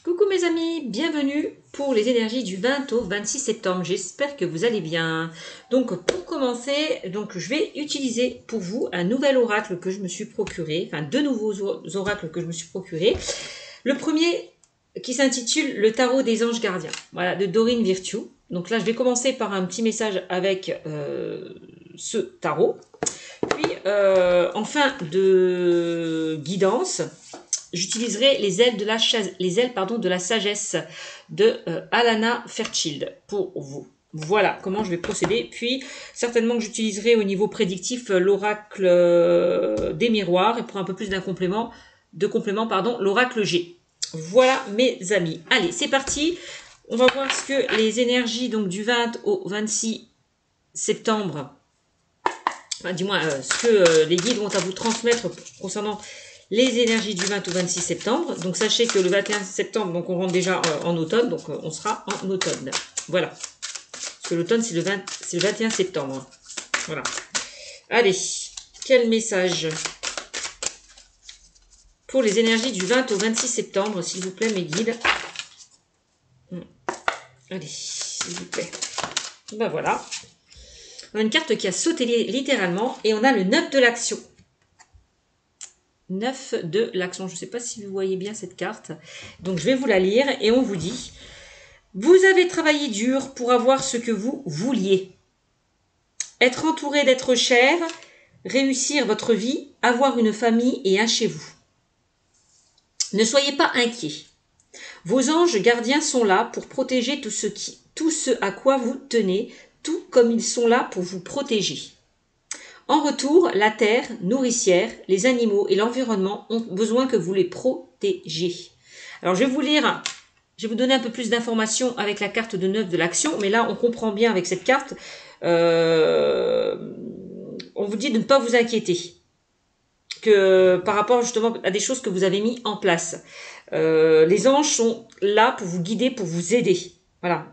Coucou mes amis, bienvenue pour les énergies du 20 au 26 septembre. J'espère que vous allez bien. Donc pour commencer, je vais utiliser pour vous un nouvel oracle que je me suis procuré, enfin deux nouveaux oracles que je me suis procuré. Le premier qui s'intitule Le tarot des anges gardiens, voilà, de Dorine Virtue. Donc là je vais commencer par un petit message avec ce tarot. Puis en fin de guidance, j'utiliserai les ailes de la sagesse de Alana Fairchild pour vous. Voilà comment je vais procéder. Puis certainement que j'utiliserai au niveau prédictif l'oracle des miroirs et pour un peu plus complément, l'oracle G. Voilà mes amis. Allez, c'est parti. On va voir ce que les énergies donc du 20 au 26 septembre, enfin, du moins ce que les guides vont à vous transmettre concernant les énergies du 20 au 26 septembre. Donc sachez que le 21 septembre, donc on rentre déjà en automne, donc on sera en automne. Voilà. Parce que l'automne, c'est le 21 septembre. Voilà. Allez, quel message pour les énergies du 20 au 26 septembre, s'il vous plaît, mes guides. Allez, s'il vous plaît. Ben voilà. On a une carte qui a sauté littéralement et on a le 9 de l'action. 9 de l'action. Je ne sais pas si vous voyez bien cette carte. Donc, je vais vous la lire et on vous dit: vous avez travaillé dur pour avoir ce que vous vouliez. Être entouré d'êtres chers, réussir votre vie, avoir une famille et un chez vous. Ne soyez pas inquiets. Vos anges gardiens sont là pour protéger tout ce à quoi vous tenez, tout comme ils sont là pour vous protéger. En retour, la terre nourricière, les animaux et l'environnement ont besoin que vous les protégiez. Alors, je vais vous lire, je vais vous donner un peu plus d'informations avec la carte de 9 de l'action, mais là, on comprend bien avec cette carte, on vous dit de ne pas vous inquiéter que par rapport justement à des choses que vous avez mis en place. Les anges sont là pour vous guider, pour vous aider. Voilà.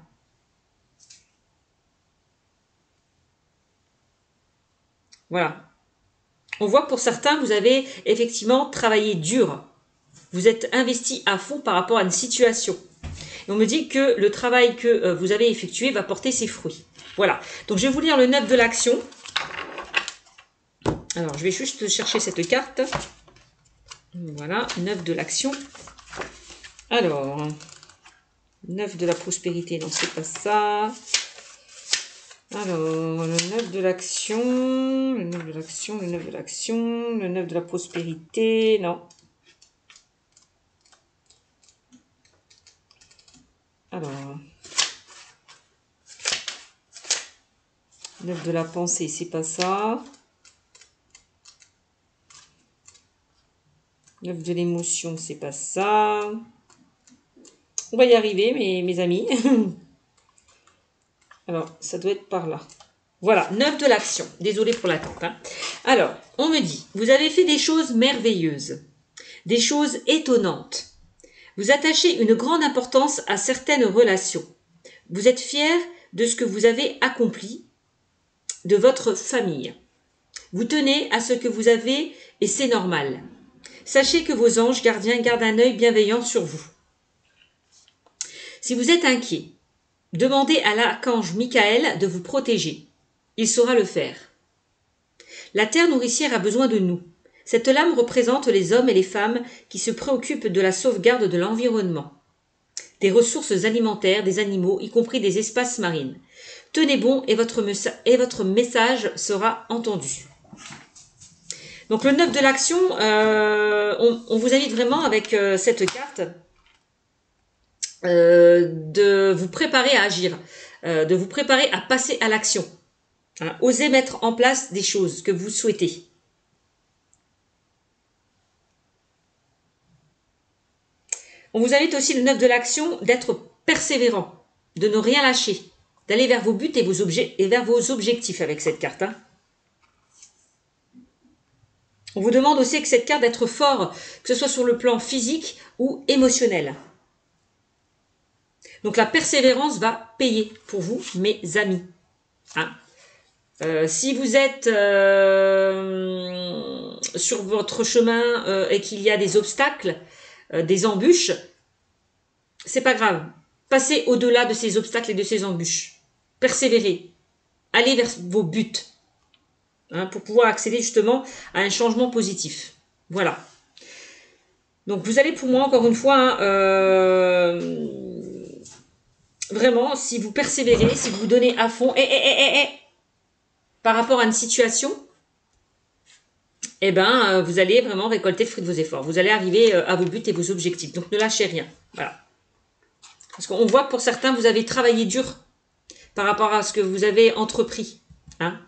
Voilà. On voit que pour certains, vous avez effectivement travaillé dur. Vous êtes investi à fond par rapport à une situation. Et on me dit que le travail que vous avez effectué va porter ses fruits. Voilà. Donc, je vais vous lire le 9 de l'action. Alors, je vais juste chercher cette carte. Voilà, 9 de l'action. Alors, 9 de la prospérité, non, c'est pas ça. Alors, le 9 de l'action, le 9 de l'action, le 9 de l'action, le 9 de la prospérité, non. Alors, 9 de la pensée, c'est pas ça. 9 de l'émotion, c'est pas ça. On va y arriver, mes amis. Alors, ça doit être par là. Voilà, 9 de l'action. Désolée pour l'attente. Hein. Alors, on me dit, vous avez fait des choses merveilleuses, des choses étonnantes. Vous attachez une grande importance à certaines relations. Vous êtes fier de ce que vous avez accompli, de votre famille. Vous tenez à ce que vous avez et c'est normal. Sachez que vos anges gardiens gardent un œil bienveillant sur vous. Si vous êtes inquiet, demandez à l'archange Michael de vous protéger. Il saura le faire. La terre nourricière a besoin de nous. Cette lame représente les hommes et les femmes qui se préoccupent de la sauvegarde de l'environnement, des ressources alimentaires, des animaux, y compris des espaces marines. Tenez bon et votre message sera entendu. Donc le 9 de l'action, on vous invite vraiment avec cette carte de vous préparer à agir, de vous préparer à passer à l'action. Hein, osez mettre en place des choses que vous souhaitez. On vous invite aussi le 9 de l'action d'être persévérant, de ne rien lâcher, d'aller vers vos buts et vers vos objectifs avec cette carte. Hein. On vous demande aussi avec cette carte d'être fort, que ce soit sur le plan physique ou émotionnel. Donc la persévérance va payer pour vous, mes amis. Hein. Si vous êtes sur votre chemin et qu'il y a des obstacles, des embûches, c'est pas grave. Passez au-delà de ces obstacles et de ces embûches. Persévérez. Allez vers vos buts. Hein, pour pouvoir accéder justement à un changement positif. Voilà. Donc vous allez pour moi, encore une fois, hein, vraiment, si vous persévérez, si vous vous donnez à fond, par rapport à une situation, eh ben, vous allez vraiment récolter le fruit de vos efforts. Vous allez arriver à vos buts et vos objectifs. Donc ne lâchez rien. Voilà. Parce qu'on voit que pour certains, vous avez travaillé dur par rapport à ce que vous avez entrepris. Hein.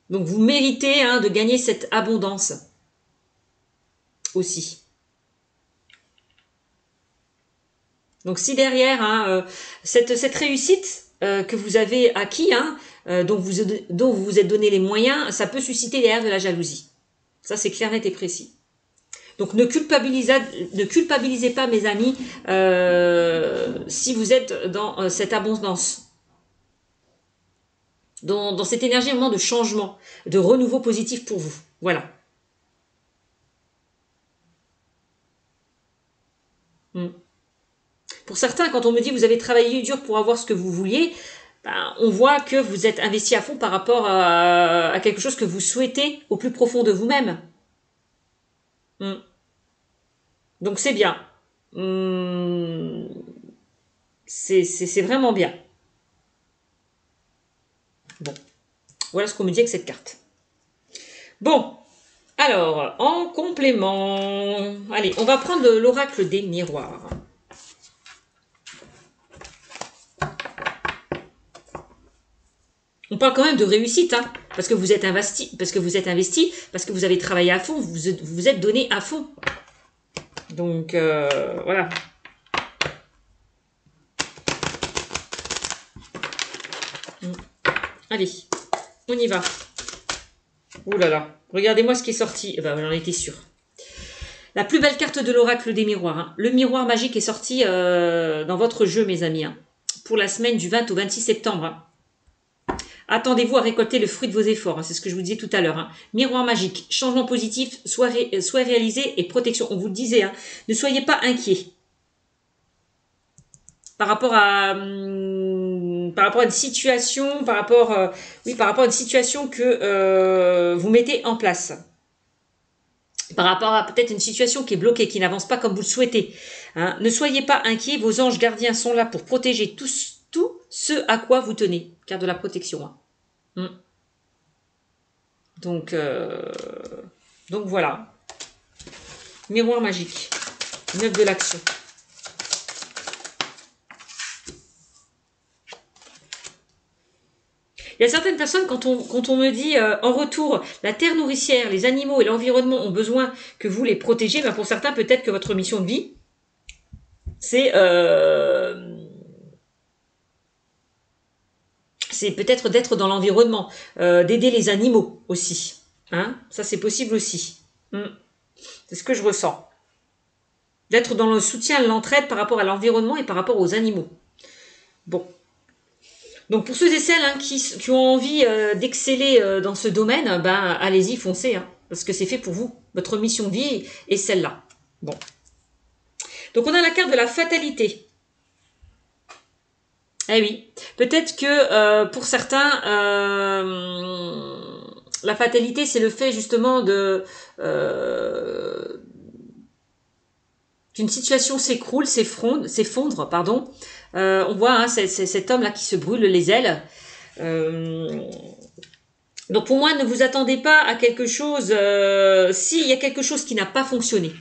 Donc vous méritez de gagner cette abondance aussi. Donc si derrière cette réussite que vous avez acquis, dont vous vous êtes donné les moyens, ça peut susciter derrière de la jalousie. Ça c'est clair, net et précis. Donc ne culpabilisez pas mes amis si vous êtes dans cette abondance. Dans cette énergie vraiment de changement, de renouveau positif pour vous. Voilà. Pour certains, quand on me dit vous avez travaillé dur pour avoir ce que vous vouliez, ben, on voit que vous êtes investi à fond par rapport à quelque chose que vous souhaitez au plus profond de vous-même. Donc c'est bien. C'est vraiment bien. Bon, voilà ce qu'on me dit avec cette carte. Bon, alors, en complément, allez, on va prendre l'oracle des miroirs. On parle quand même de réussite, parce que vous êtes investi, parce que vous avez travaillé à fond, vous vous êtes donné à fond. Donc, voilà. Allez, on y va. Ouh là là, regardez-moi ce qui est sorti. Eh ben, j'en étais sûre. La plus belle carte de l'oracle des miroirs. Le miroir magique est sorti dans votre jeu, mes amis. Pour la semaine du 20 au 26 septembre. Attendez-vous à récolter le fruit de vos efforts. C'est ce que je vous disais tout à l'heure. Miroir magique, changement positif, soit réalisé et protection. On vous le disait, ne soyez pas inquiets. Par rapport à une situation, par rapport à une situation que vous mettez en place. Par rapport à peut-être une situation qui est bloquée, qui n'avance pas comme vous le souhaitez. Ne soyez pas inquiets, vos anges gardiens sont là pour protéger tout ce à quoi vous tenez. Carte de la protection. Donc voilà. Miroir magique. 9 de l'action. Il y a certaines personnes, quand on me dit en retour, la terre nourricière, les animaux et l'environnement ont besoin que vous les protégez, ben pour certains, peut-être que votre mission de vie, c'est peut-être d'être dans l'environnement, d'aider les animaux aussi. Ça, c'est possible aussi. C'est ce que je ressens. D'être dans le soutien, l'entraide par rapport à l'environnement et par rapport aux animaux. Bon. Donc pour ceux et celles qui ont envie d'exceller dans ce domaine, ben allez-y, foncez, parce que c'est fait pour vous. Votre mission de vie est celle-là. Bon. Donc on a la carte de la fatalité. Eh oui, peut-être que pour certains, la fatalité, c'est le fait justement qu'une situation s'écroule, s'effondre, pardon. On voit cet homme-là qui se brûle les ailes. Donc pour moi, ne vous attendez pas à quelque chose, s'il y a quelque chose qui n'a pas fonctionné,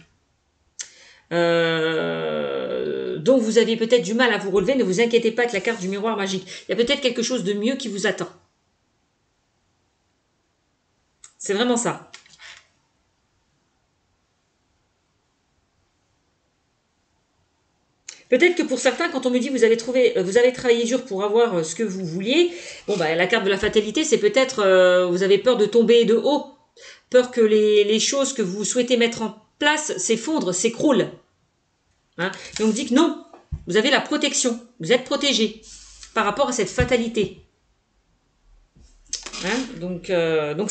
dont vous avez peut-être du mal à vous relever, ne vous inquiétez pas avec la carte du miroir magique. Il y a peut-être quelque chose de mieux qui vous attend. C'est vraiment ça. Peut-être que pour certains, quand on me dit vous avez travaillé dur pour avoir ce que vous vouliez, bon bah la carte de la fatalité, c'est peut-être vous avez peur de tomber de haut, peur que les choses que vous souhaitez mettre en place s'effondrent, s'écroulent. Et on vous dit que non, vous avez la protection, vous êtes protégé par rapport à cette fatalité. Donc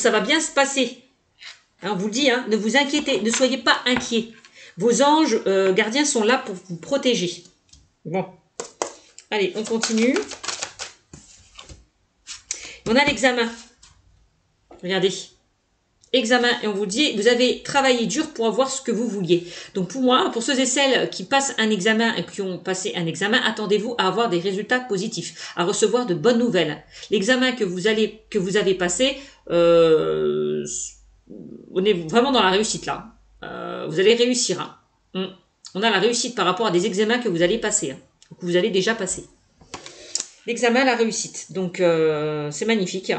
ça va bien se passer. Hein, on vous le dit, hein, ne vous inquiétez, ne soyez pas inquiets. Vos anges gardiens sont là pour vous protéger. Bon, allez, on continue. On a l'examen. Regardez. Examen, et on vous dit, vous avez travaillé dur pour avoir ce que vous vouliez. Donc pour moi, pour ceux et celles qui passent un examen et qui ont passé un examen, attendez-vous à avoir des résultats positifs, à recevoir de bonnes nouvelles. L'examen que vous avez passé, on est vraiment dans la réussite là. Vous allez réussir. Hein. On a la réussite par rapport à des examens que vous allez passer, hein, que vous allez déjà passer. L'examen, la réussite. Donc c'est magnifique.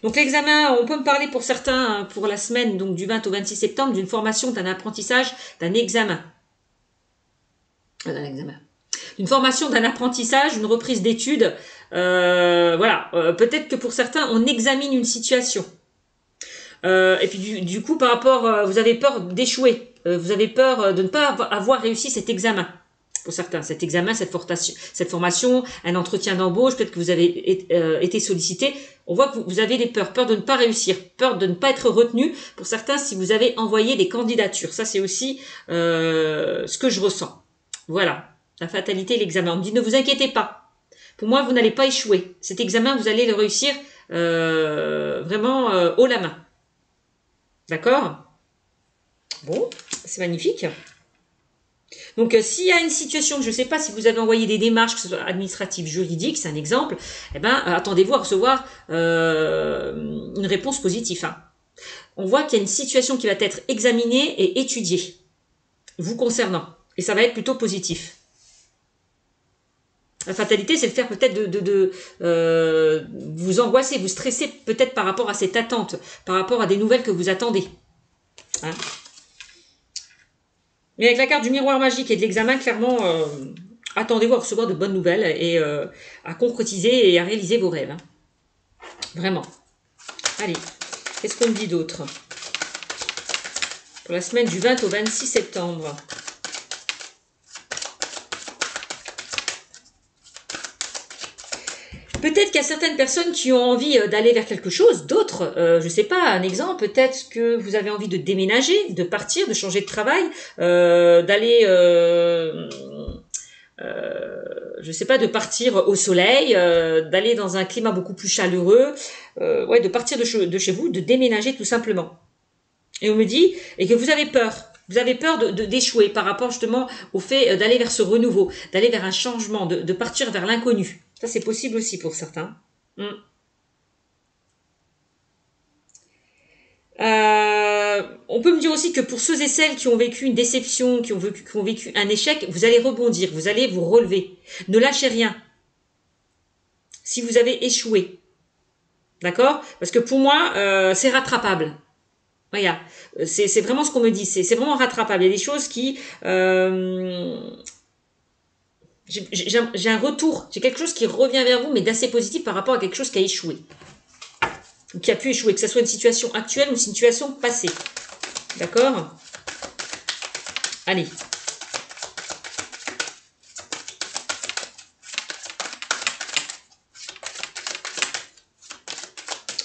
Donc l'examen, on peut me parler pour certains, pour la semaine donc du 20 au 26 septembre, d'une formation, d'un apprentissage, d'un examen. D'une formation, d'un apprentissage, une reprise d'études. Voilà, peut-être que pour certains, on examine une situation. Et puis du coup, par rapport, vous avez peur d'échouer. Vous avez peur de ne pas avoir réussi cet examen. Pour certains, cet examen, cette formation, un entretien d'embauche, peut-être que vous avez été sollicité. On voit que vous avez des peurs, peur de ne pas réussir, peur de ne pas être retenu. Pour certains, si vous avez envoyé des candidatures, ça c'est aussi ce que je ressens. Voilà, la fatalité, l'examen. On me dit ne vous inquiétez pas. Pour moi, vous n'allez pas échouer. Cet examen, vous allez le réussir vraiment haut la main. D'accord? Bon, c'est magnifique. Donc, s'il y a une situation, je ne sais pas si vous avez envoyé des démarches, que ce soit administratives, juridiques, c'est un exemple, eh ben, attendez-vous à recevoir une réponse positive. Hein. On voit qu'il y a une situation qui va être examinée et étudiée, vous concernant. Et ça va être plutôt positif. La fatalité, c'est le faire peut-être de vous angoisser, vous stresser peut-être par rapport à cette attente, par rapport à des nouvelles que vous attendez. Hein. Mais avec la carte du miroir magique et de l'examen, clairement, attendez-vous à recevoir de bonnes nouvelles et à concrétiser et à réaliser vos rêves. Hein. Vraiment. Allez, qu'est-ce qu'on me dit d'autre? Pour la semaine du 20 au 26 septembre. Peut-être qu'il y a certaines personnes qui ont envie d'aller vers quelque chose, d'autres, je ne sais pas, un exemple, peut-être que vous avez envie de déménager, de partir, de changer de travail, d'aller, je ne sais pas, de partir au soleil, d'aller dans un climat beaucoup plus chaleureux, ouais, de partir de chez vous, de déménager tout simplement. Et on me dit, et que vous avez peur. Vous avez peur d'échouer par rapport justement au fait d'aller vers ce renouveau, d'aller vers un changement, de partir vers l'inconnu. Ça, c'est possible aussi pour certains. On peut me dire aussi que pour ceux et celles qui ont vécu une déception, qui ont vécu un échec, vous allez rebondir, vous allez vous relever. Ne lâchez rien. Si vous avez échoué. D'accord? Parce que pour moi, c'est rattrapable. Regarde, c'est vraiment ce qu'on me dit, c'est vraiment rattrapable. Il y a des choses qui... j'ai un retour, j'ai quelque chose qui revient vers vous, mais d'assez positif par rapport à quelque chose qui a échoué. Ou qui a pu échouer, que ce soit une situation actuelle ou une situation passée. D'accord? Allez.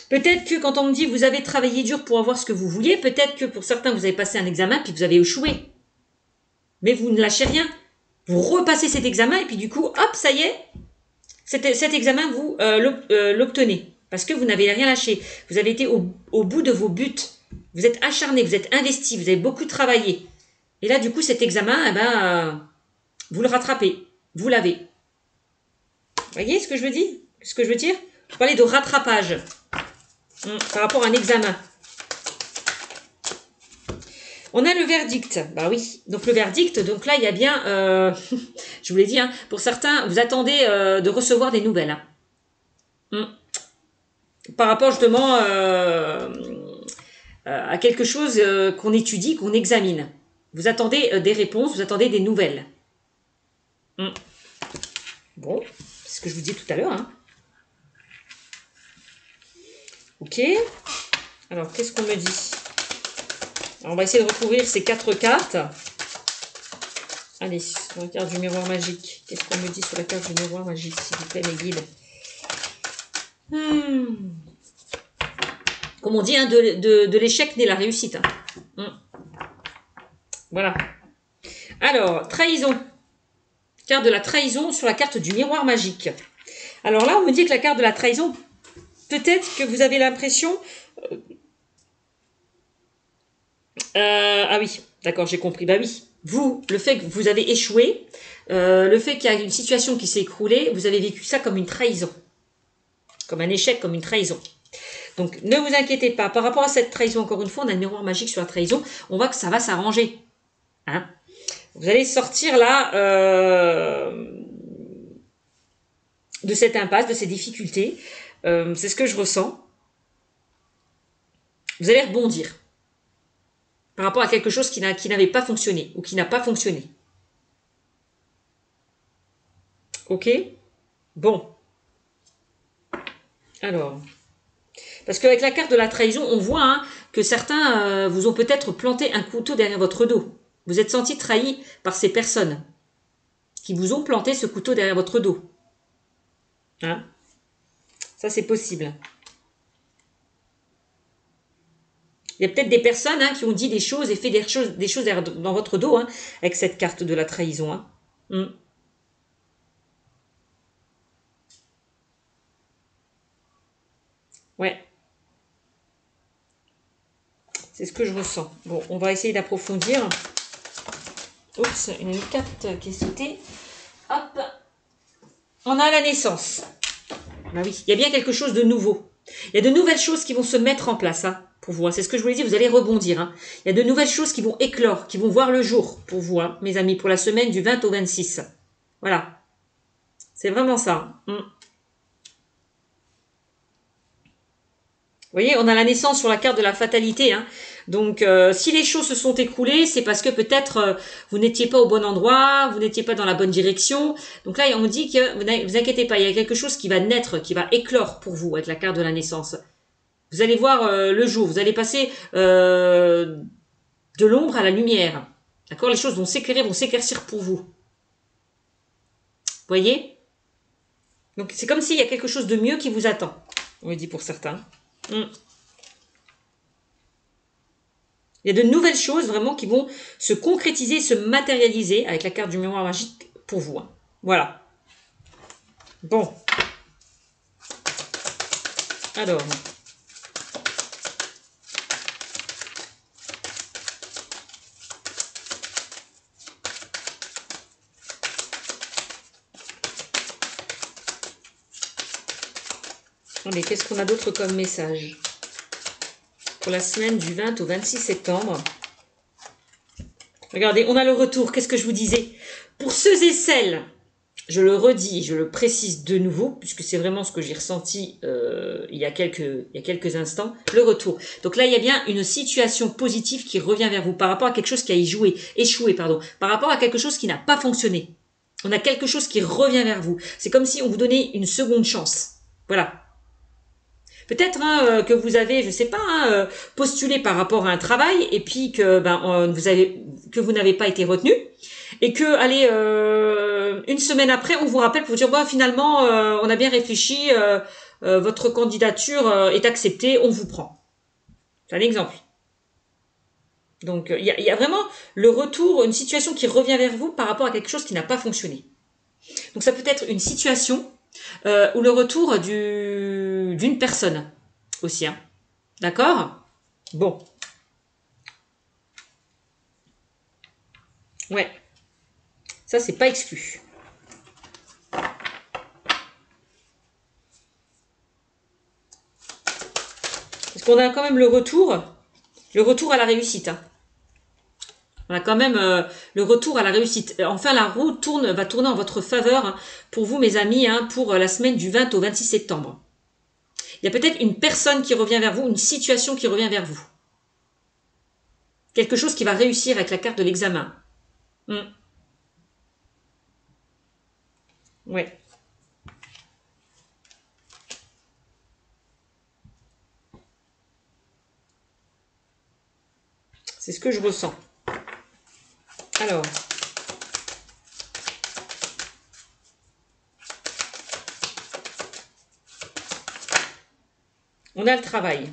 Peut-être que quand on me dit vous avez travaillé dur pour avoir ce que vous vouliez, peut-être que pour certains vous avez passé un examen puis vous avez échoué. Mais vous ne lâchez rien. Vous repassez cet examen et puis du coup, hop, ça y est, cet examen, vous l'obtenez. Parce que vous n'avez rien lâché. Vous avez été au bout de vos buts. Vous êtes acharné, vous êtes investi, vous avez beaucoup travaillé. Et là, du coup, cet examen, eh ben, vous le rattrapez. Vous l'avez. Vous voyez ce que je veux dire? Ce que je veux dire? Je parlais de rattrapage par rapport à un examen. On a le verdict, bah oui, donc le verdict, donc là il y a bien, je vous l'ai dit, hein, pour certains, vous attendez de recevoir des nouvelles. Hein. Par rapport justement à quelque chose qu'on étudie, qu'on examine. Vous attendez des réponses, vous attendez des nouvelles. Bon, c'est ce que je vous dis tout à l'heure. Hein. Ok, alors qu'est-ce qu'on me dit ? Alors, on va essayer de recouvrir ces 4 cartes. Allez, sur la carte du miroir magique. Qu'est-ce qu'on me dit sur la carte du miroir magique, s'il vous plaît, mes guides? Comme on dit, hein, de l'échec naît la réussite. Hein. Voilà. Alors, trahison. Carte de la trahison sur la carte du miroir magique. Alors là, on me dit que la carte de la trahison, peut-être que vous avez l'impression... ah oui, d'accord, j'ai compris. Bah oui, vous, le fait que vous avez échoué, le fait qu'il y a une situation qui s'est écroulée, vous avez vécu ça comme une trahison. Comme un échec, comme une trahison. Donc, ne vous inquiétez pas. Par rapport à cette trahison, encore une fois, on a le miroir magique sur la trahison. On voit que ça va s'arranger. Hein, vous allez sortir là de cette impasse, de ces difficultés. C'est ce que je ressens. Vous allez rebondir par rapport à quelque chose qui n'avait pas fonctionné ou qui n'a pas fonctionné. Ok? Bon. Alors, parce qu'avec la carte de la trahison, on voit hein, que certains vous ont peut-être planté un couteau derrière votre dos. Vous êtes senti trahi par ces personnes qui vous ont planté ce couteau derrière votre dos. Hein? Ça, c'est possible. Il y a peut-être des personnes hein, qui ont dit des choses et fait des choses dans votre dos hein, avec cette carte de la trahison. Hein. Ouais. C'est ce que je ressens. Bon, on va essayer d'approfondir. Oups, une carte qui est sautée. Hop. On a la naissance. Bah oui, il y a bien quelque chose de nouveau. Il y a de nouvelles choses qui vont se mettre en place hein, pour vous. Hein. C'est ce que je vous l'ai dit, vous allez rebondir. Hein. Il y a de nouvelles choses qui vont éclore, qui vont voir le jour pour vous, hein, mes amis, pour la semaine du 20 au 26. Voilà. C'est vraiment ça. Vous voyez, on a la naissance sur la carte de la fatalité. Hein. Donc, si les choses se sont écroulées, c'est parce que peut-être vous n'étiez pas au bon endroit, vous n'étiez pas dans la bonne direction. Donc là, on dit que vous inquiétez pas, il y a quelque chose qui va naître, qui va éclore pour vous avec la carte de la naissance. Vous allez voir le jour, vous allez passer de l'ombre à la lumière. D'accord? Les choses vont s'éclairer, vont s'éclaircir pour vous. Vous voyez? Donc, c'est comme s'il y a quelque chose de mieux qui vous attend. On le dit pour certains. Il y a de nouvelles choses vraiment qui vont se concrétiser, se matérialiser avec la carte du miroir magique pour vous. Hein. Voilà. Bon. Alors. Allez, qu'est-ce qu'on a d'autre comme message pour la semaine du 20 au 26 septembre? Regardez, on a le retour. Qu'est-ce que je vous disais? Pour ceux et celles, je le redis, je le précise de nouveau, puisque c'est vraiment ce que j'ai ressenti il y a quelques instants, le retour. Donc là, il y a bien une situation positive qui revient vers vous par rapport à quelque chose qui a échoué, par rapport à quelque chose qui n'a pas fonctionné. On a quelque chose qui revient vers vous. C'est comme si on vous donnait une seconde chance. Voilà. Peut-être hein, que vous avez, je sais pas, hein, postulé par rapport à un travail et puis que vous n'avez pas été retenu et que allez une semaine après on vous rappelle pour vous dire finalement on a bien réfléchi, votre candidature est acceptée, on vous prend. C'est un exemple. Donc il y a vraiment le retour, une situation qui revient vers vous par rapport à quelque chose qui n'a pas fonctionné. Donc ça peut être une situation ou le retour d'une personne aussi. Hein. D'accord? Bon. Ouais. Ça, c'est pas exclu. Parce qu'on a quand même le retour à la réussite. Hein. On a quand même le retour à la réussite. Enfin, la roue va tourner en votre faveur hein, pour vous, mes amis, hein, pour la semaine du 20 au 26 septembre. Il y a peut-être une personne qui revient vers vous, une situation qui revient vers vous. Quelque chose qui va réussir avec la carte de l'examen. Ouais. C'est ce que je ressens. Alors. On a le travail.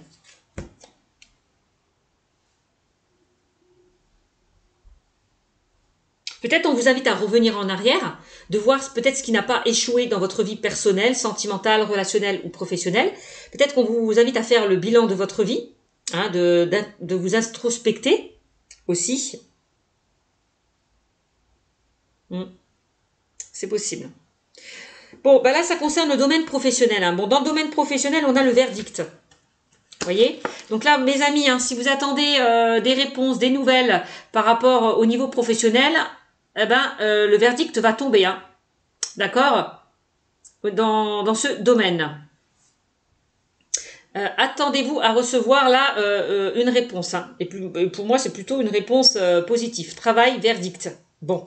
Peut-être on vous invite à revenir en arrière, de voir peut-être ce qui n'a pas échoué dans votre vie personnelle, sentimentale, relationnelle ou professionnelle. Peut-être qu'on vous invite à faire le bilan de votre vie, hein, de vous introspecter aussi. C'est possible. Bon, bah là, ça concerne le domaine professionnel. Hein. Bon, dans le domaine professionnel, on a le verdict. Vous voyez? Donc là, mes amis, hein, si vous attendez des réponses, des nouvelles par rapport au niveau professionnel, eh ben, le verdict va tomber. Hein. D'accord? Dans ce domaine. Attendez-vous à recevoir là une réponse. Hein. Et pour moi, c'est plutôt une réponse positive. Travail, verdict. Bon.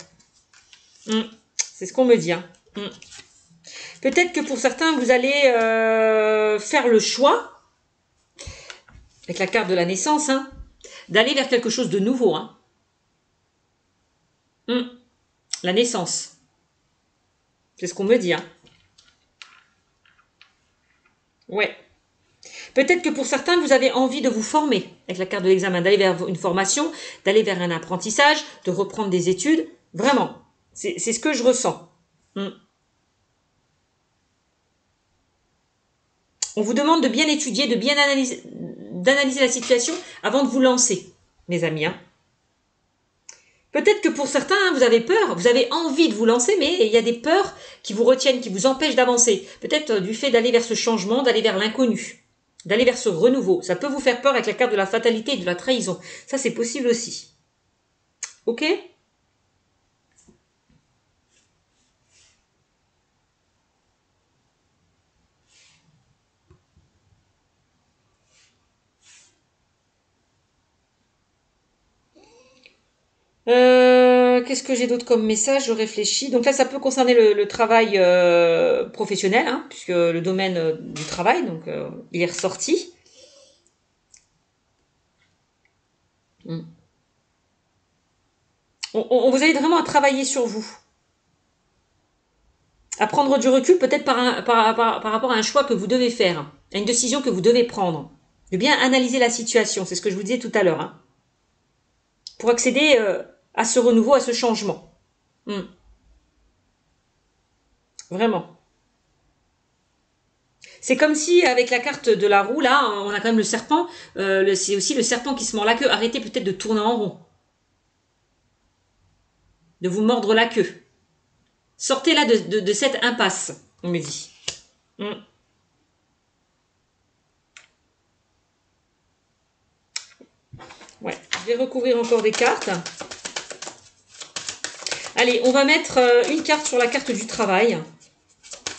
C'est ce qu'on me dit. Hein. Peut-être que pour certains, vous allez faire le choix, avec la carte de la naissance, hein, d'aller vers quelque chose de nouveau. Hein. La naissance. C'est ce qu'on me dit. Hein. Ouais. Peut-être que pour certains, vous avez envie de vous former avec la carte de l'examen, d'aller vers une formation, d'aller vers un apprentissage, de reprendre des études. Vraiment. C'est ce que je ressens. On vous demande de bien étudier, de bien d'analyser la situation avant de vous lancer, mes amis. Hein. Peut-être que pour certains, hein, vous avez peur, vous avez envie de vous lancer, mais il y a des peurs qui vous retiennent, qui vous empêchent d'avancer. Peut-être du fait d'aller vers ce changement, d'aller vers l'inconnu, d'aller vers ce renouveau. Ça peut vous faire peur avec la carte de la fatalité et de la trahison. Ça, c'est possible aussi. Ok ? Qu'est-ce que j'ai d'autre comme message? Je réfléchis. Donc là, ça peut concerner le travail professionnel, hein, puisque le domaine du travail, donc il est ressorti. On vous aide vraiment à travailler sur vous, à prendre du recul, peut-être par rapport à un choix que vous devez faire, à une décision que vous devez prendre, de bien analyser la situation. C'est ce que je vous disais tout à l'heure, hein, pour accéder à ce renouveau, à ce changement. Vraiment. C'est comme si, avec la carte de la roue, là, on a quand même le serpent. C'est aussi le serpent qui se mord la queue. Arrêtez peut-être de tourner en rond. De vous mordre la queue. Sortez là de cette impasse, on me dit. Ouais, je vais recouvrir encore des cartes. Allez, on va mettre une carte sur la carte du travail.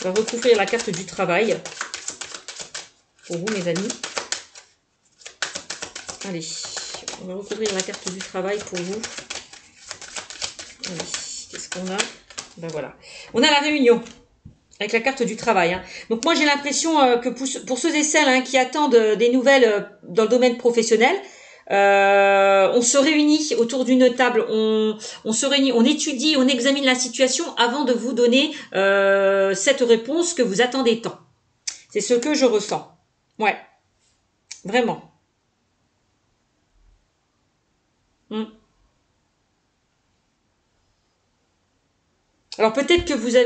On va recouvrir la carte du travail. Pour vous, mes amis. Allez, on va recouvrir la carte du travail pour vous. Allez, qu'est-ce qu'on a? Ben voilà. On a la réunion avec la carte du travail. Hein. Donc moi, j'ai l'impression que pour ceux et celles hein, qui attendent des nouvelles dans le domaine professionnel, on se réunit autour d'une table, on se réunit, on étudie, on examine la situation avant de vous donner cette réponse que vous attendez tant. C'est ce que je ressens. Ouais, vraiment. Alors peut-être que vous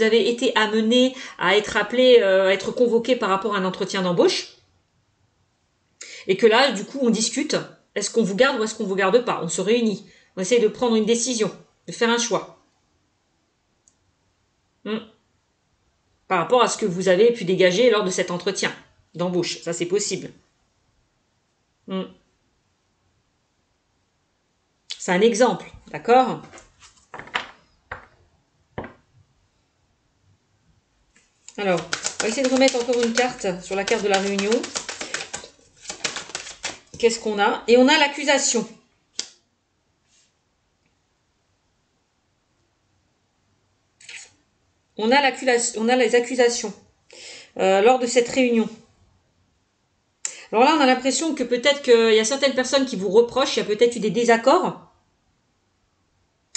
avez été amené à être appelé, à être convoqué par rapport à un entretien d'embauche. Et que là, du coup, on discute. Est-ce qu'on vous garde ou est-ce qu'on vous garde pas? On se réunit. On essaie de prendre une décision, de faire un choix. Par rapport à ce que vous avez pu dégager lors de cet entretien d'embauche. Ça, c'est possible. C'est un exemple, d'accord? Alors, on va essayer de remettre encore une carte sur la carte de la réunion. Qu'est-ce qu'on a? Et on a l'accusation. On a les accusations lors de cette réunion. Alors là, on a l'impression que peut-être qu'il y a certaines personnes qui vous reprochent, il y a peut-être eu des désaccords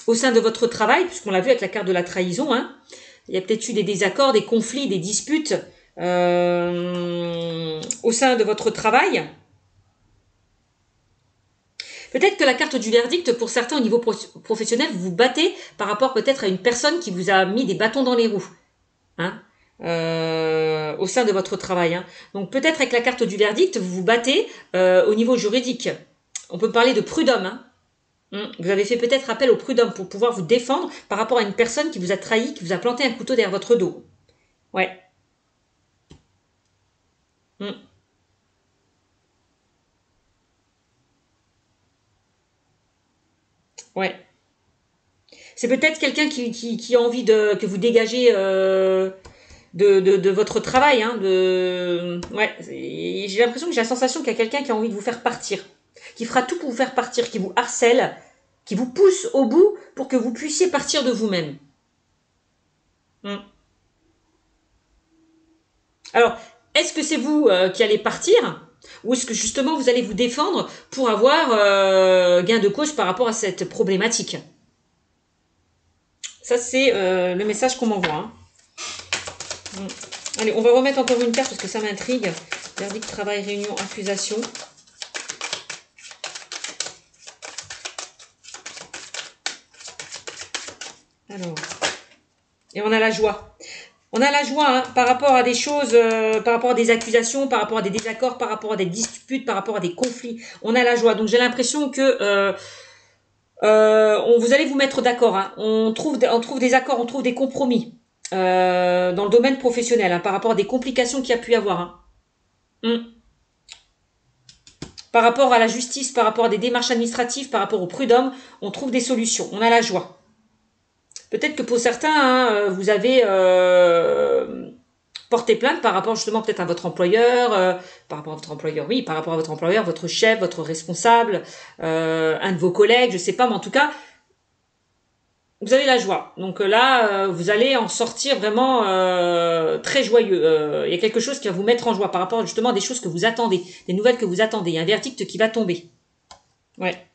au sein de votre travail, puisqu'on l'a vu avec la carte de la trahison. Hein. Il y a peut-être eu des désaccords, des conflits, des disputes au sein de votre travail. Peut-être que la carte du verdict, pour certains au niveau professionnel, vous vous battez par rapport peut-être à une personne qui vous a mis des bâtons dans les roues. Hein, au sein de votre travail. Hein. Donc peut-être avec la carte du verdict, vous vous battez au niveau juridique. On peut parler de prud'homme. Hein. Vous avez fait peut-être appel au prud'homme pour pouvoir vous défendre par rapport à une personne qui vous a trahi, qui vous a planté un couteau derrière votre dos. Ouais. Mm. Ouais. C'est peut-être quelqu'un qui a envie que vous dégagez de votre travail. Hein, ouais. J'ai l'impression que j'ai la sensation qu'il y a quelqu'un qui a envie de vous faire partir, qui fera tout pour vous faire partir, qui vous harcèle, qui vous pousse au bout pour que vous puissiez partir de vous-même. Alors, est-ce que c'est vous qui allez partir ou est-ce que justement vous allez vous défendre pour avoir gain de cause par rapport à cette problématique? Ça, c'est le message qu'on m'envoie. Hein. Allez, on va remettre encore une carte parce que ça m'intrigue. Verdict, travail, réunion, accusation. Alors, et on a la joie. On a la joie hein, par rapport à des choses, par rapport à des accusations, par rapport à des désaccords, par rapport à des disputes, par rapport à des conflits. On a la joie. Donc j'ai l'impression que vous allez vous mettre d'accord. Hein. On trouve des accords, on trouve des compromis dans le domaine professionnel hein, par rapport à des complications qu'il y a pu y avoir. Hein. Par rapport à la justice, par rapport à des démarches administratives, par rapport au prud'homme, on trouve des solutions. On a la joie. Peut-être que pour certains, hein, vous avez porté plainte par rapport justement peut-être à votre employeur, par rapport à votre employeur, oui, par rapport à votre employeur, votre chef, votre responsable, un de vos collègues, je sais pas, mais en tout cas, vous avez la joie. Donc là, vous allez en sortir vraiment très joyeux. Il y a quelque chose qui va vous mettre en joie par rapport justement à des choses que vous attendez, des nouvelles que vous attendez. Il y a un verdict qui va tomber. Ouais.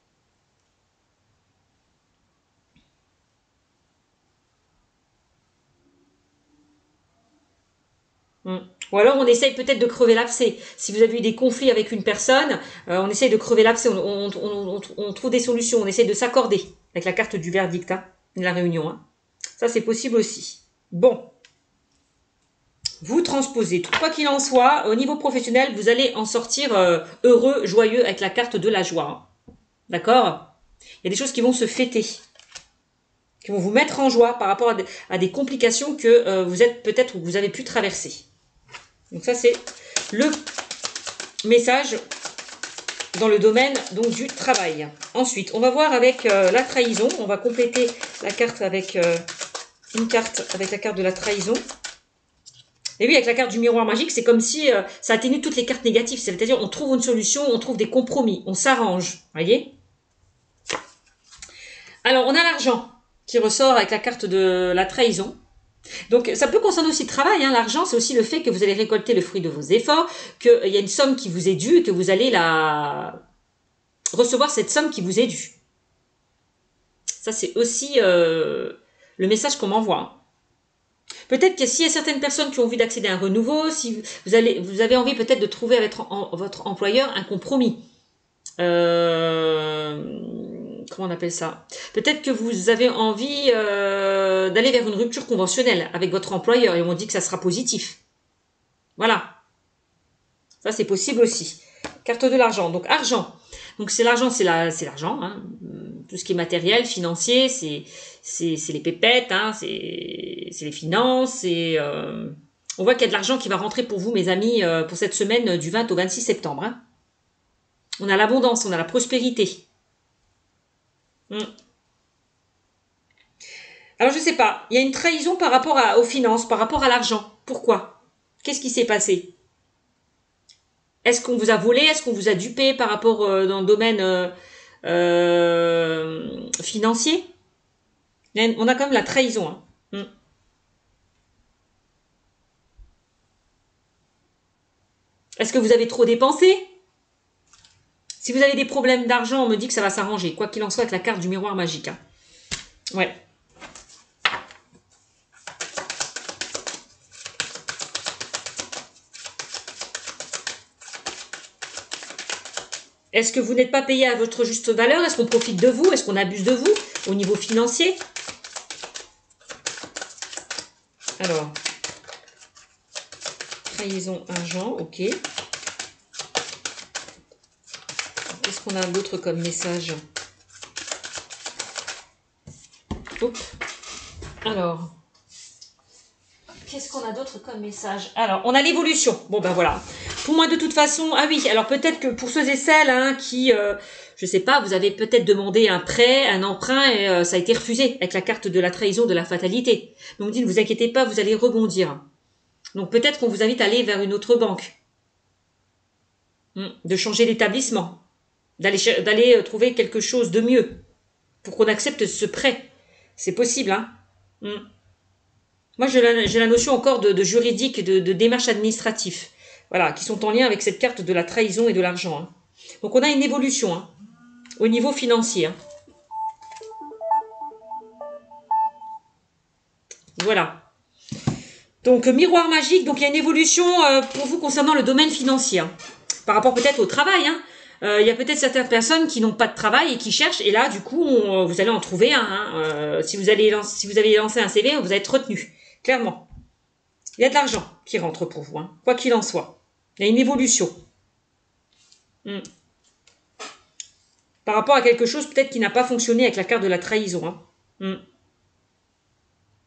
Ou alors on essaye peut-être de crever l'abcès. Si vous avez eu des conflits avec une personne, on essaye de crever l'abcès. On trouve des solutions. On essaye de s'accorder avec la carte du verdict, hein, de la réunion. Hein. Ça c'est possible aussi. Bon, vous transposez. Quoi qu'il en soit, au niveau professionnel, vous allez en sortir heureux, joyeux avec la carte de la joie. Hein. D'accord? Il y a des choses qui vont se fêter, qui vont vous mettre en joie par rapport à des complications que vous êtes peut-être ou que vous avez pu traverser. Donc ça, c'est le message dans le domaine donc, du travail. Ensuite, on va voir avec la trahison. On va compléter la carte avec une carte avec la carte de la trahison. Et oui, avec la carte du miroir magique, c'est comme si ça atténue toutes les cartes négatives. C'est-à-dire, on trouve une solution, on trouve des compromis, on s'arrange. Voyez? Alors, on a l'argent qui ressort avec la carte de la trahison. Donc, ça peut concerner aussi le travail. Hein. L'argent, c'est aussi le fait que vous allez récolter le fruit de vos efforts, qu'il y a une somme qui vous est due, que vous allez recevoir cette somme qui vous est due. Ça, c'est aussi le message qu'on m'envoie. Peut-être que s'il y a certaines personnes qui ont envie d'accéder à un renouveau, si vous avez envie peut-être de trouver avec votre employeur un compromis. Comment on appelle ça? Peut-être que vous avez envie d'aller vers une rupture conventionnelle avec votre employeur et on dit que ça sera positif. Voilà. Ça, c'est possible aussi. Carte de l'argent. Donc, argent. Donc, c'est l'argent, c'est l'argent. Hein. Tout ce qui est matériel, financier, c'est les pépettes, hein, c'est les finances. On voit qu'il y a de l'argent qui va rentrer pour vous, mes amis, pour cette semaine du 20 au 26 septembre. Hein. On a l'abondance, on a la prospérité. Alors, je sais pas. Il y a une trahison par rapport aux finances, par rapport à l'argent. Pourquoi? Qu'est-ce qui s'est passé? Est-ce qu'on vous a volé? Est-ce qu'on vous a dupé par rapport dans le domaine financier? On a quand même la trahison. Hein. Est-ce que vous avez trop dépensé? Si vous avez des problèmes d'argent, on me dit que ça va s'arranger. Quoi qu'il en soit avec la carte du miroir magique. Hein. Ouais. Est-ce que vous n'êtes pas payé à votre juste valeur? Est-ce qu'on profite de vous? Est-ce qu'on abuse de vous au niveau financier? Alors, trahison, argent, ok. Qu'est-ce qu'on a d'autre comme message? Oups. Alors, qu'est-ce qu'on a d'autre comme message? Alors, on a l'évolution. Bon, ben voilà. Pour moi, de toute façon... Ah oui, alors peut-être que pour ceux et celles hein, qui... je sais pas, vous avez peut-être demandé un prêt, un emprunt, et ça a été refusé avec la carte de la trahison, de la fatalité. Donc, dit, ne vous inquiétez pas, vous allez rebondir. Donc, peut-être qu'on vous invite à aller vers une autre banque. De changer d'établissement. D'aller trouver quelque chose de mieux. Pour qu'on accepte ce prêt. C'est possible, hein. Moi, j'ai la notion encore de juridique, de démarche administrative. Voilà, qui sont en lien avec cette carte de la trahison et de l'argent. Hein. Donc, on a une évolution hein, au niveau financier. Hein. Voilà. Donc, miroir magique. Donc, il y a une évolution pour vous concernant le domaine financier. Hein. Par rapport peut-être au travail. Hein. Il y a peut-être certaines personnes qui n'ont pas de travail et qui cherchent. Et là, du coup, vous allez en trouver un. Hein. Si vous avez lancé un CV, vous allez être retenu. Clairement. Il y a de l'argent qui rentre pour vous. Hein. Quoi qu'il en soit. Il y a une évolution. Par rapport à quelque chose peut-être qui n'a pas fonctionné avec la carte de la trahison. Hein.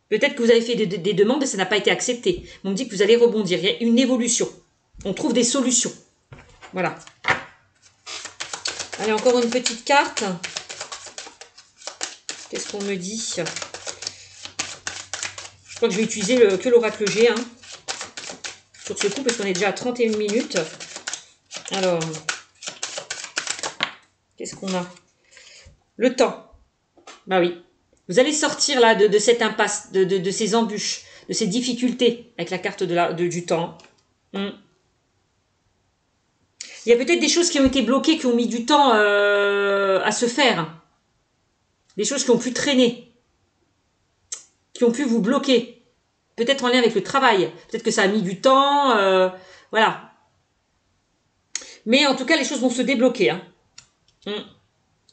Peut-être que vous avez fait des demandes et ça n'a pas été accepté. On me dit que vous allez rebondir. Il y a une évolution. On trouve des solutions. Voilà. Allez, encore une petite carte. Qu'est-ce qu'on me dit? Je crois que je vais utiliser que l'oracle G. Hein, sur ce coup, parce qu'on est déjà à 31 minutes. Alors... Qu'est-ce qu'on a? Le temps. Bah oui. Vous allez sortir là de cette impasse, de ces embûches, de ces difficultés avec la carte du temps. Il y a peut-être des choses qui ont été bloquées, qui ont mis du temps à se faire. Des choses qui ont pu traîner. Qui ont pu vous bloquer. Peut-être en lien avec le travail. Peut-être que ça a mis du temps. Voilà. Mais en tout cas, les choses vont se débloquer. Hein.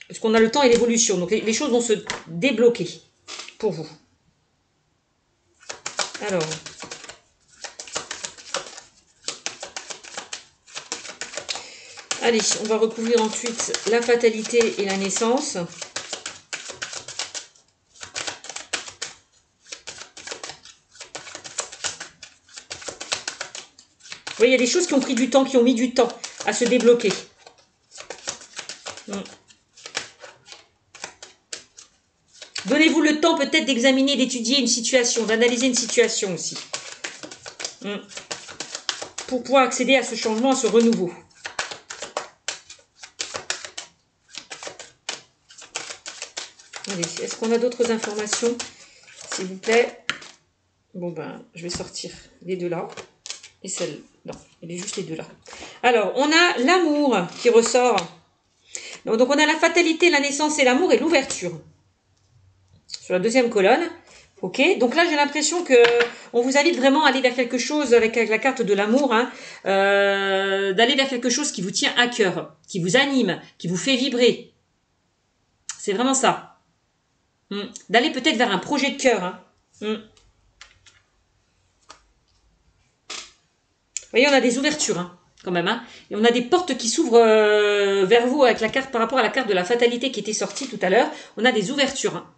Parce qu'on a le temps et l'évolution. Donc, les choses vont se débloquer pour vous. Alors. Allez, on va recouvrir ensuite la fatalité et la naissance. Vous voyez, il y a des choses qui ont pris du temps, qui ont mis du temps à se débloquer. Donnez-vous le temps peut-être d'examiner, d'étudier une situation, d'analyser une situation aussi. Pour pouvoir accéder à ce changement, à ce renouveau. Allez, est-ce qu'on a d'autres informations? S'il vous plaît. Bon ben, je vais sortir les deux là. Et celle, non, il est juste les deux là. Alors, on a l'amour qui ressort. Donc, on a la fatalité, la naissance et l'amour et l'ouverture. Sur la deuxième colonne. Ok, donc là, j'ai l'impression que on vous invite vraiment à aller vers quelque chose avec la carte de l'amour, hein, d'aller vers quelque chose qui vous tient à cœur, qui vous anime, qui vous fait vibrer. C'est vraiment ça. D'aller peut-être vers un projet de cœur. Hein. Vous voyez, on a des ouvertures, hein, quand même. Hein, et on a des portes qui s'ouvrent vers vous avec la carte, par rapport à la carte de la fatalité qui était sortie tout à l'heure. On a des ouvertures. Hein.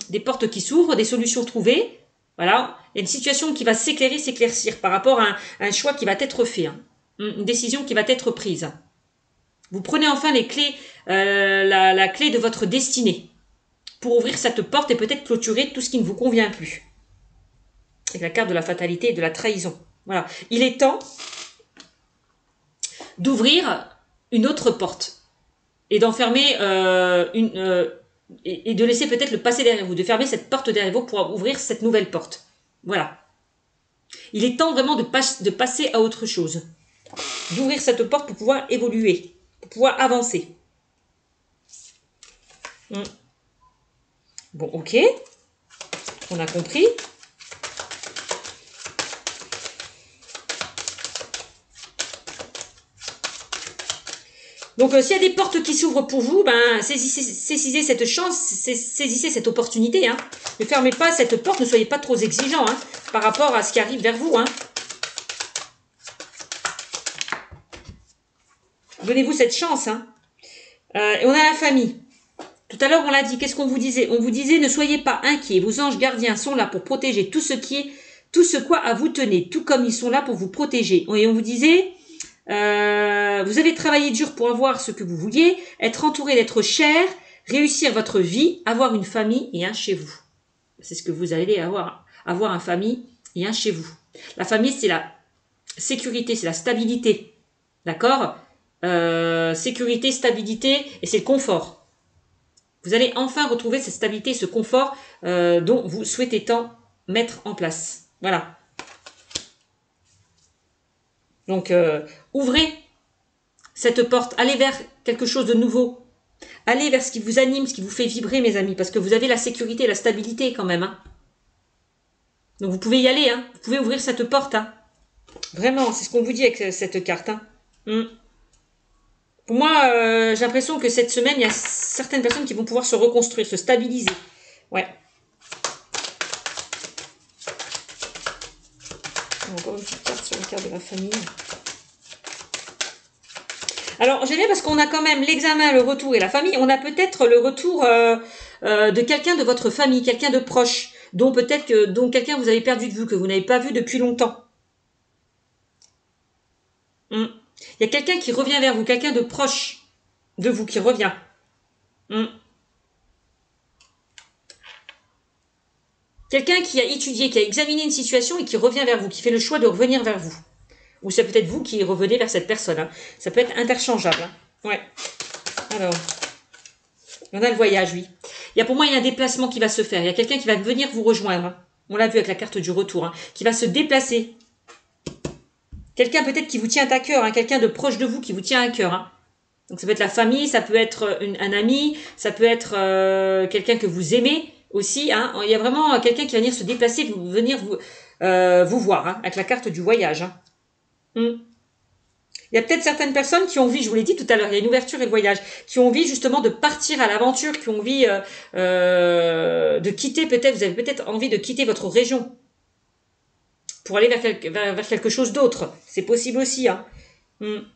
Des portes qui s'ouvrent, des solutions trouvées. Voilà. Il y a une situation qui va s'éclairer, s'éclaircir par rapport à un choix qui va être fait. Hein. Une décision qui va être prise. Vous prenez enfin les clés, la clé de votre destinée pour ouvrir cette porte et peut-être clôturer tout ce qui ne vous convient plus. Avec la carte de la fatalité et de la trahison. Voilà. Il est temps d'ouvrir une autre porte et d'enfermer et de laisser peut-être le passé derrière vous, de fermer cette porte derrière vous pour ouvrir cette nouvelle porte. Voilà. Il est temps vraiment de passer à autre chose. D'ouvrir cette porte pour pouvoir évoluer, pour pouvoir avancer. Bon, ok. On a compris. Donc, s'il y a des portes qui s'ouvrent pour vous, ben, saisissez cette chance, saisissez cette opportunité. Hein. Ne fermez pas cette porte, ne soyez pas trop exigeants hein, par rapport à ce qui arrive vers vous. Hein. Donnez-vous cette chance. Hein. Et on a la famille. Tout à l'heure, on l'a dit, qu'est-ce qu'on vous disait? On vous disait, ne soyez pas inquiets, vos anges gardiens sont là pour protéger tout ce quoi à vous tenez, tout comme ils sont là pour vous protéger. Et on vous disait, vous avez travaillé dur pour avoir ce que vous vouliez, être entouré d'être cher, réussir votre vie, avoir une famille et un chez vous. C'est ce que vous allez avoir une famille et un chez vous. La famille, c'est la sécurité, c'est la stabilité. D'accord? Sécurité, stabilité et c'est le confort. Vous allez enfin retrouver cette stabilité, ce confort dont vous souhaitez tant mettre en place. Voilà. Donc, ouvrez cette porte. Allez vers quelque chose de nouveau. Allez vers ce qui vous anime, ce qui vous fait vibrer, mes amis. Parce que vous avez la sécurité, la stabilité quand même. Hein. Donc, vous pouvez y aller. Hein. Vous pouvez ouvrir cette porte. Hein. Vraiment, c'est ce qu'on vous dit avec cette carte. Hein. Pour moi, j'ai l'impression que cette semaine, il y a certaines personnes qui vont pouvoir se reconstruire, se stabiliser. Ouais. Encore une petite carte sur la carte de la famille. Alors, j'aime bien parce qu'on a quand même l'examen, le retour et la famille. On a peut-être le retour de quelqu'un de votre famille, quelqu'un de proche, dont quelqu'un vous avez perdu de vue, que vous n'avez pas vu depuis longtemps. Il y a quelqu'un qui revient vers vous, quelqu'un de proche de vous qui revient. Quelqu'un qui a étudié, qui a examiné une situation et qui revient vers vous, qui fait le choix de revenir vers vous. Ou c'est peut-être vous qui revenez vers cette personne. Hein. Ça peut être interchangeable. Hein. Ouais. Alors, on a le voyage, oui. Pour moi, il y a un déplacement qui va se faire. Il y a quelqu'un qui va venir vous rejoindre. Hein. On l'a vu avec la carte du retour. Hein, qui va se déplacer. Quelqu'un peut-être qui vous tient à cœur, hein, quelqu'un de proche de vous qui vous tient à cœur. Hein. Donc ça peut être la famille, ça peut être un ami, ça peut être quelqu'un que vous aimez aussi. Hein. Il y a vraiment quelqu'un qui va venir se déplacer, venir vous voir, hein, avec la carte du voyage. Hein. Il y a peut-être certaines personnes qui ont envie, je vous l'ai dit tout à l'heure, il y a une ouverture et le voyage, qui ont envie justement de partir à l'aventure, qui ont envie de quitter peut-être, vous avez peut-être envie de quitter votre région. Pour aller vers quelque chose d'autre. C'est possible aussi, hein.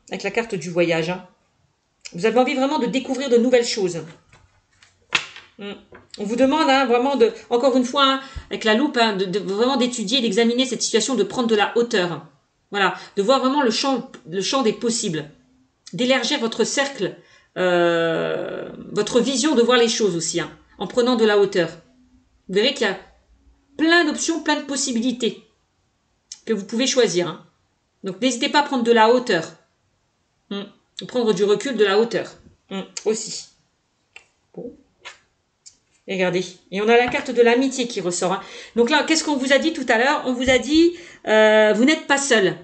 Avec la carte du voyage. Hein. Vous avez envie vraiment de découvrir de nouvelles choses. On vous demande hein, vraiment encore une fois, hein, avec la loupe, hein, vraiment d'étudier, d'examiner cette situation, de prendre de la hauteur. Voilà, de voir vraiment le champ des possibles. D'élargir votre cercle, votre vision de voir les choses aussi, hein, en prenant de la hauteur. Vous verrez qu'il y a plein d'options, plein de possibilités que vous pouvez choisir. Hein. Donc, n'hésitez pas à prendre de la hauteur. Prendre du recul, de la hauteur. Aussi. Bon. Et regardez. Et on a la carte de l'amitié qui ressort. Hein. Donc là, qu'est-ce qu'on vous a dit tout à l'heure? On vous a dit, vous n'êtes pas seul.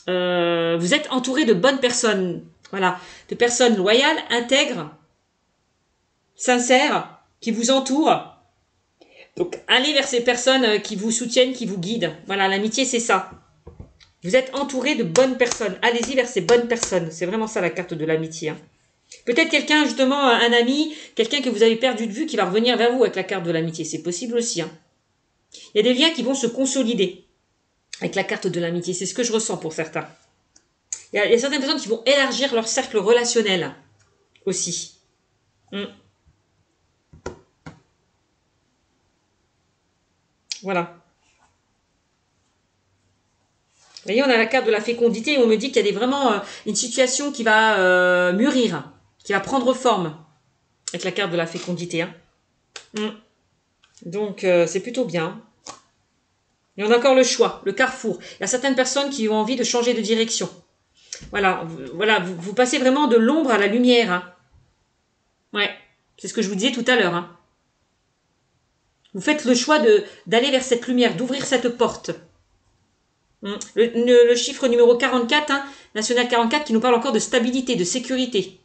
Vous êtes entouré de bonnes personnes. Voilà. De personnes loyales, intègres, sincères, qui vous entourent. Donc, allez vers ces personnes qui vous soutiennent, qui vous guident. Voilà, l'amitié, c'est ça. Vous êtes entouré de bonnes personnes. Allez-y vers ces bonnes personnes. C'est vraiment ça, la carte de l'amitié. Hein. Peut-être quelqu'un, justement, un ami, quelqu'un que vous avez perdu de vue, qui va revenir vers vous avec la carte de l'amitié. C'est possible aussi. Hein. Il y a des liens qui vont se consolider avec la carte de l'amitié. C'est ce que je ressens pour certains. Il y a certaines personnes qui vont élargir leur cercle relationnel aussi. Voilà. Vous voyez, on a la carte de la fécondité et on me dit qu'il y a vraiment une situation qui va mûrir, qui va prendre forme avec la carte de la fécondité. Hein. Donc, c'est plutôt bien. Et on a encore le choix, le carrefour. Il y a certaines personnes qui ont envie de changer de direction. Voilà, vous passez vraiment de l'ombre à la lumière. Hein. Ouais, c'est ce que je vous disais tout à l'heure. Hein. Vous faites le choix d'aller vers cette lumière, d'ouvrir cette porte. Le chiffre numéro 44, hein, National 44, qui nous parle encore de stabilité, de sécurité.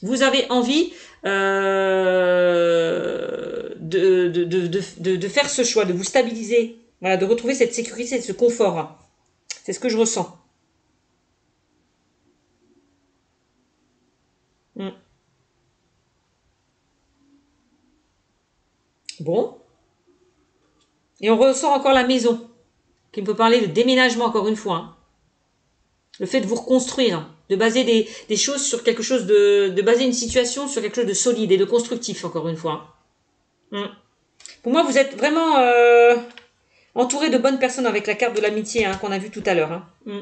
Vous avez envie de faire ce choix, de vous stabiliser, voilà, de retrouver cette sécurité, ce confort. C'est ce que je ressens. Mm. Bon. Et on ressort encore la maison, qui me peut parler de déménagement encore une fois. Hein. Le fait de vous reconstruire, de baser des choses sur quelque chose de baser une situation sur quelque chose de solide et de constructif encore une fois. Mm. Pour moi, vous êtes vraiment entouré de bonnes personnes avec la carte de l'amitié hein, qu'on a vue tout à l'heure. Hein. Mm.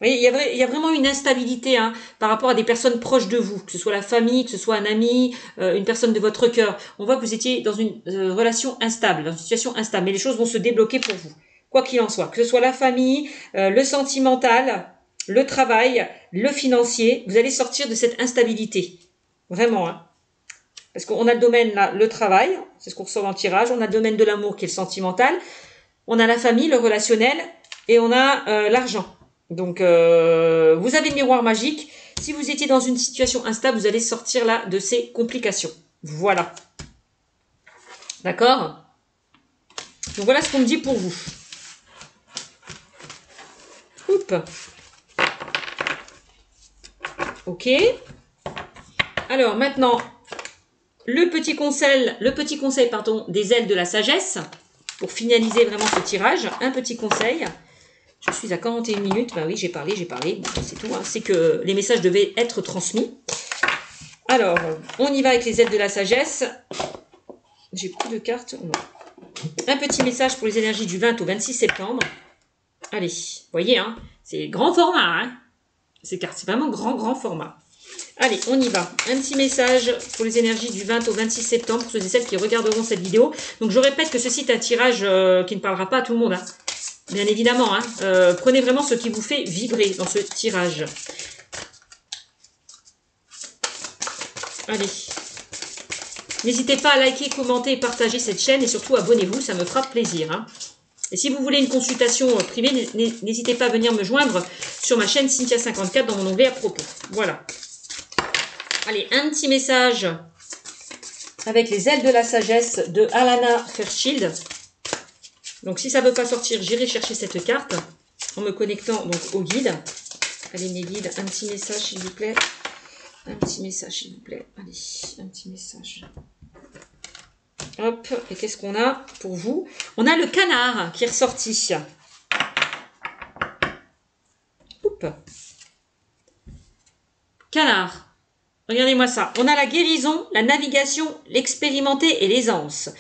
Oui, il y a vraiment une instabilité hein, par rapport à des personnes proches de vous, que ce soit la famille, que ce soit un ami, une personne de votre cœur. On voit que vous étiez dans une relation instable, dans une situation instable, mais les choses vont se débloquer pour vous, quoi qu'il en soit. Que ce soit la famille, le sentimental, le travail, le financier, vous allez sortir de cette instabilité. Vraiment. Hein. Parce qu'on a le domaine, là, le travail, c'est ce qu'on ressort dans le tirage, on a le domaine de l'amour qui est le sentimental, on a la famille, le relationnel, et on a l'argent. Donc, vous avez le miroir magique. Si vous étiez dans une situation instable, vous allez sortir là de ces complications. Voilà. D'accord? Donc, voilà ce qu'on me dit pour vous. Oups. Ok. Alors, maintenant, le petit conseil pardon, des ailes de la sagesse. Pour finaliser vraiment ce tirage, un petit conseil. Je suis à 41 minutes. Ben oui, j'ai parlé. Bon, c'est tout. Hein. C'est que les messages devaient être transmis. Alors, on y va avec les ailes de la sagesse. J'ai plus de cartes. Non. Un petit message pour les énergies du 20 au 26 septembre. Allez, vous voyez, hein, c'est grand format. Hein, ces cartes, c'est vraiment grand format. Allez, on y va. Un petit message pour les énergies du 20 au 26 septembre, pour ceux et celles qui regarderont cette vidéo. Donc, je répète que ceci est un tirage qui ne parlera pas à tout le monde. Hein. Bien évidemment, hein, prenez vraiment ce qui vous fait vibrer dans ce tirage. Allez. N'hésitez pas à liker, commenter et partager cette chaîne et surtout abonnez-vous, ça me fera plaisir. Hein. Et si vous voulez une consultation privée, n'hésitez pas à venir me joindre sur ma chaîne Cynthia54 dans mon onglet à propos. Voilà. Allez, un petit message avec les ailes de la sagesse de Alana Fairchild. Donc, si ça ne veut pas sortir, j'irai chercher cette carte en me connectant donc au guide. Allez, mes guides, un petit message, s'il vous plaît. Un petit message, s'il vous plaît. Allez, un petit message. Hop, et qu'est-ce qu'on a pour vous? On a le canard qui est ressorti. Oups. Canard. Regardez-moi ça. On a la guérison, la navigation, l'expérimenté et l'aisance.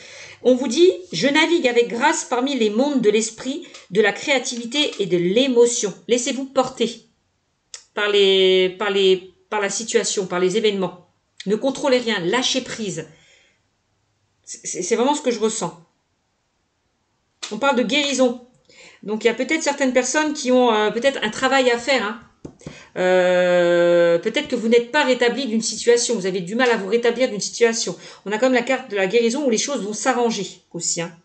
On vous dit, je navigue avec grâce parmi les mondes de l'esprit, de la créativité et de l'émotion. Laissez-vous porter par la situation, par les événements. Ne contrôlez rien, lâchez prise. C'est vraiment ce que je ressens. On parle de guérison. Donc, il y a peut-être certaines personnes qui ont peut-être un travail à faire. Hein. Peut-être que vous n'êtes pas rétabli d'une situation. Vous avez du mal à vous rétablir d'une situation. On a comme la carte de la guérison où les choses vont s'arranger aussi. Hein.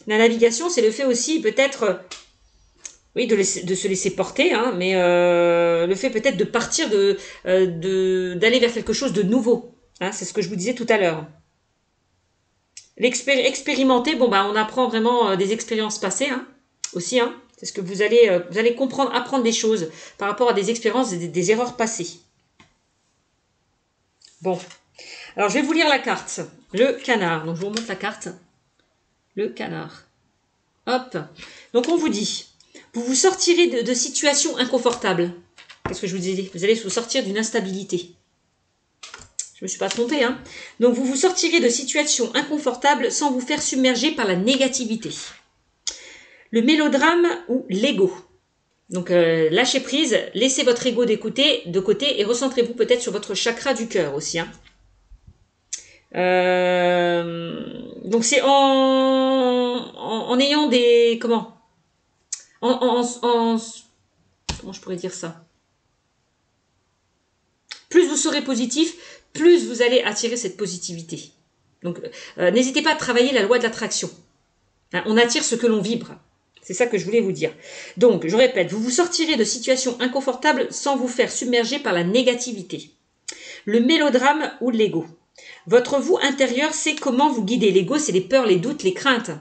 La navigation, c'est le fait aussi peut-être... Oui, de se laisser porter, hein, mais le fait peut-être de partir, d'aller vers quelque chose de nouveau. Hein, c'est ce que je vous disais tout à l'heure. Expérimenter, bon, bah, on apprend vraiment des expériences passées hein, aussi. Hein, c'est ce que vous allez comprendre, apprendre des choses par rapport à des expériences, des erreurs passées. Bon, alors je vais vous lire la carte. Le canard. Donc, je vous remonte la carte. Le canard. Hop. Donc, on vous dit... Vous vous sortirez de situations inconfortables. Qu'est-ce que je vous disais? Vous allez vous sortir d'une instabilité. Je ne me suis pas trompée. Hein. Donc, vous vous sortirez de situations inconfortables sans vous faire submerger par la négativité. Le mélodrame ou l'ego. Donc, lâchez prise, laissez votre ego de côté et recentrez-vous peut-être sur votre chakra du cœur aussi. Hein. Donc, c'est en ayant des... Comment comment je pourrais dire ça? Plus vous serez positif, plus vous allez attirer cette positivité. Donc, n'hésitez pas à travailler la loi de l'attraction. Hein, on attire ce que l'on vibre. C'est ça que je voulais vous dire. Donc, je répète, vous vous sortirez de situations inconfortables sans vous faire submerger par la négativité. Le mélodrame ou l'ego. Votre vous intérieur sait comment vous guider. L'ego, c'est les peurs, les doutes, les craintes.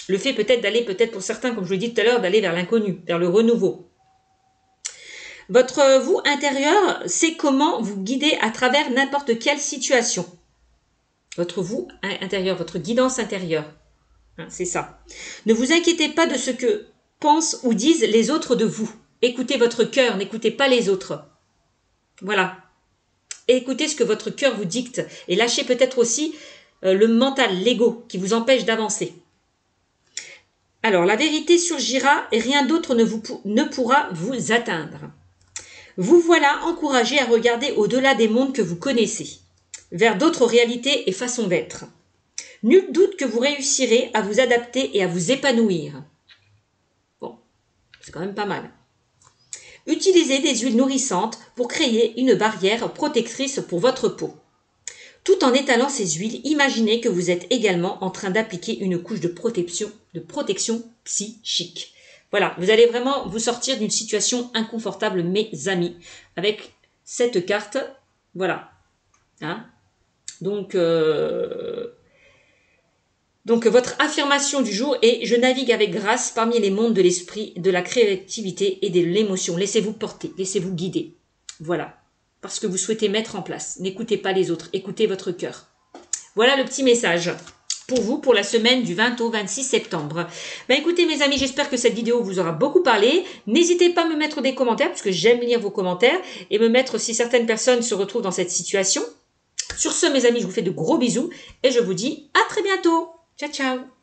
Le fait peut-être d'aller, peut-être pour certains, comme je vous l'ai dit tout à l'heure, d'aller vers l'inconnu, vers le renouveau. Votre vous intérieur sait comment vous guider à travers n'importe quelle situation. Votre vous intérieur, votre guidance intérieure. Hein, c'est ça. Ne vous inquiétez pas de ce que pensent ou disent les autres de vous. Écoutez votre cœur, n'écoutez pas les autres. Voilà. Et écoutez ce que votre cœur vous dicte. Et lâchez peut-être aussi le mental, l'ego, qui vous empêche d'avancer. Alors, la vérité surgira et rien d'autre ne pourra vous atteindre. Vous voilà encouragé à regarder au-delà des mondes que vous connaissez, vers d'autres réalités et façons d'être. Nul doute que vous réussirez à vous adapter et à vous épanouir. Bon, c'est quand même pas mal. Utilisez des huiles nourrissantes pour créer une barrière protectrice pour votre peau. Tout en étalant ces huiles, imaginez que vous êtes également en train d'appliquer une couche de protection psychique. Voilà, vous allez vraiment vous sortir d'une situation inconfortable, mes amis, avec cette carte. Voilà. Hein, donc, votre affirmation du jour est « Je navigue avec grâce parmi les mondes de l'esprit, de la créativité et de l'émotion. Laissez-vous porter, laissez-vous guider. » Voilà, parce que vous souhaitez mettre en place. N'écoutez pas les autres, écoutez votre cœur. Voilà le petit message pour vous pour la semaine du 20 au 26 septembre. Ben écoutez mes amis, j'espère que cette vidéo vous aura beaucoup parlé. N'hésitez pas à me mettre des commentaires, parce que j'aime lire vos commentaires, et me mettre si certaines personnes se retrouvent dans cette situation. Sur ce mes amis, je vous fais de gros bisous, et je vous dis à très bientôt. Ciao, ciao!